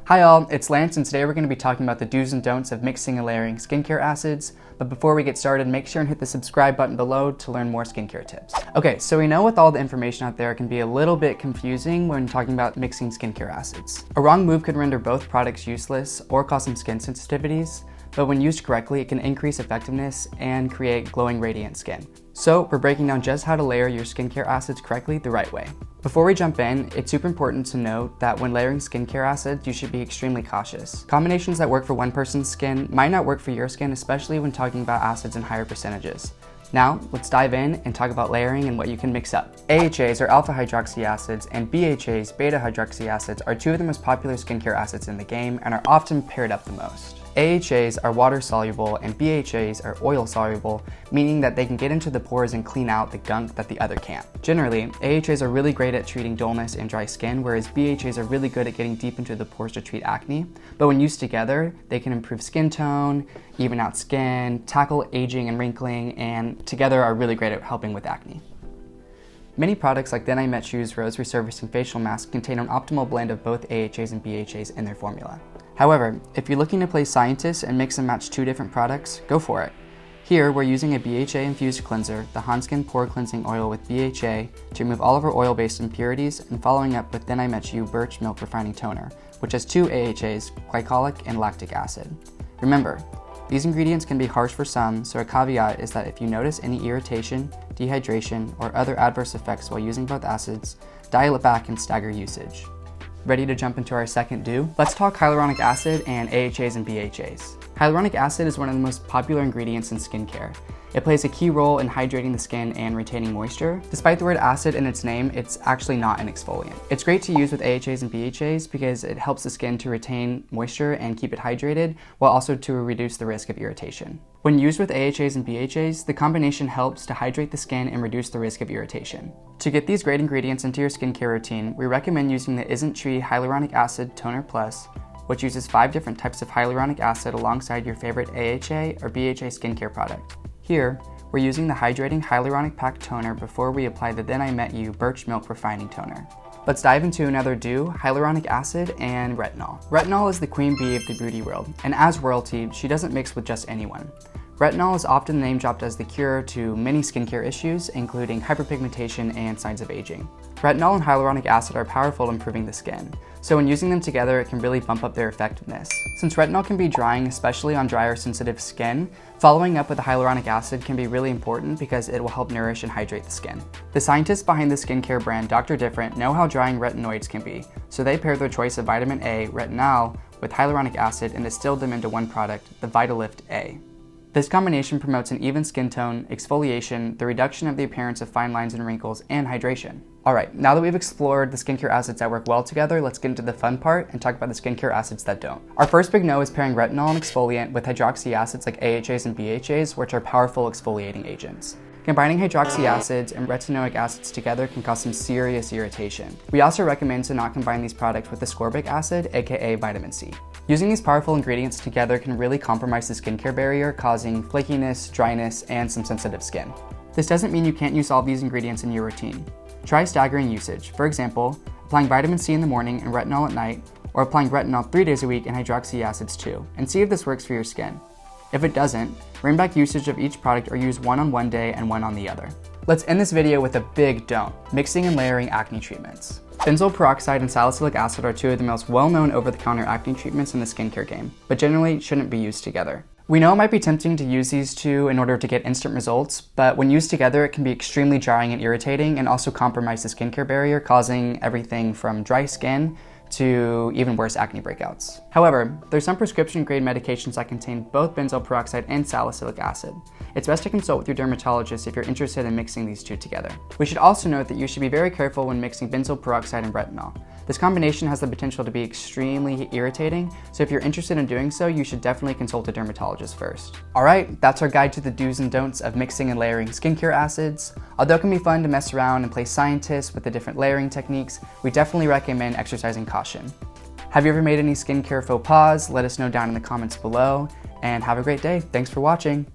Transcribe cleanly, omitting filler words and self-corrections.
Hi all, it's Lance, and today we're going to be talking about the do's and don'ts of mixing and layering skincare acids. But before we get started, make sure and hit the subscribe button below to learn more skincare tips. Okay, so we know with all the information out there, it can be a little bit confusing when talking about mixing skincare acids. A wrong move could render both products useless or cause some skin sensitivities, but when used correctly, it can increase effectiveness and create glowing, radiant skin. So we're breaking down just how to layer your skincare acids correctly the right way. Before we jump in, it's super important to note that when layering skincare acids, you should be extremely cautious. Combinations that work for one person's skin might not work for your skin, especially when talking about acids in higher percentages. Now, let's dive in and talk about layering and what you can mix up. AHAs, or alpha hydroxy acids, and BHAs, beta hydroxy acids, are two of the most popular skincare acids in the game and are often paired up the most. AHAs are water soluble and BHAs are oil soluble, meaning that they can get into the pores and clean out the gunk that the other can't. Generally, AHAs are really great at treating dullness and dry skin, whereas BHAs are really good at getting deep into the pores to treat acne. But when used together, they can improve skin tone, even out skin, tackle aging and wrinkling, and together are really great at helping with acne. Many products like Then I Met You's Rose Resurfacing Facial Mask contain an optimal blend of both AHAs and BHAs in their formula. However, if you're looking to play scientist and mix and match two different products, go for it. Here, we're using a BHA-infused cleanser, the Hanskin Pore Cleansing Oil with BHA, to remove all of our oil-based impurities, and following up with Then I Met You Birch Milk Refining Toner, which has two AHAs, glycolic and lactic acid. Remember, these ingredients can be harsh for some, so a caveat is that if you notice any irritation, dehydration, or other adverse effects while using both acids, dial it back and stagger usage. Ready to jump into our second do? Let's talk hyaluronic acid and AHAs and BHAs. Hyaluronic acid is one of the most popular ingredients in skincare. It plays a key role in hydrating the skin and retaining moisture. Despite the word acid in its name, it's actually not an exfoliant. It's great to use with AHAs and BHAs because it helps the skin to retain moisture and keep it hydrated, while also to reduce the risk of irritation. When used with AHAs and BHAs, the combination helps to hydrate the skin and reduce the risk of irritation. To get these great ingredients into your skincare routine, we recommend using the Isn't-Tree Hyaluronic Acid Toner Plus, which uses 5 different types of hyaluronic acid alongside your favorite AHA or BHA skincare product. Here, we're using the Hydrating Hyaluronic Pack Toner before we apply the Then I Met You Birch Milk Refining Toner. Let's dive into another do, hyaluronic acid and retinol. Retinol is the queen bee of the beauty world, and as royalty, she doesn't mix with just anyone. Retinol is often name-dropped as the cure to many skincare issues, including hyperpigmentation and signs of aging. Retinol and hyaluronic acid are powerful at improving the skin, so when using them together, it can really bump up their effectiveness. Since retinol can be drying, especially on dry or sensitive skin, following up with the hyaluronic acid can be really important because it will help nourish and hydrate the skin. The scientists behind the skincare brand Dr. Different know how drying retinoids can be, so they paired their choice of vitamin A, retinol, with hyaluronic acid and distilled them into one product, the Vitalift A. This combination promotes an even skin tone, exfoliation, the reduction of the appearance of fine lines and wrinkles, and hydration. Alright, now that we've explored the skincare acids that work well together, let's get into the fun part and talk about the skincare acids that don't. Our first big no is pairing retinol and exfoliant with hydroxy acids like AHAs and BHAs, which are powerful exfoliating agents. Combining hydroxy acids and retinoic acids together can cause some serious irritation. We also recommend to not combine these products with ascorbic acid, aka vitamin C. Using these powerful ingredients together can really compromise the skincare barrier, causing flakiness, dryness, and some sensitive skin. This doesn't mean you can't use all these ingredients in your routine. Try staggering usage. For example, applying vitamin C in the morning and retinol at night, or applying retinol 3 days a week and hydroxy acids too, and see if this works for your skin. If it doesn't, rein back usage of each product or use one on one day and one on the other. Let's end this video with a big don't, mixing and layering acne treatments. Benzoyl peroxide and salicylic acid are two of the most well-known over-the-counter acne treatments in the skincare game, but generally shouldn't be used together. We know it might be tempting to use these two in order to get instant results, but when used together it can be extremely drying and irritating and also compromise the skincare barrier, causing everything from dry skin to even worse acne breakouts. However, there's some prescription-grade medications that contain both benzoyl peroxide and salicylic acid. It's best to consult with your dermatologist if you're interested in mixing these two together. We should also note that you should be very careful when mixing benzoyl peroxide and retinol. This combination has the potential to be extremely irritating, so if you're interested in doing so, you should definitely consult a dermatologist first. Alright, that's our guide to the do's and don'ts of mixing and layering skincare acids. Although it can be fun to mess around and play scientist with the different layering techniques, we definitely recommend exercising caution. Have you ever made any skincare faux pas? Let us know down in the comments below, and have a great day. Thanks for watching.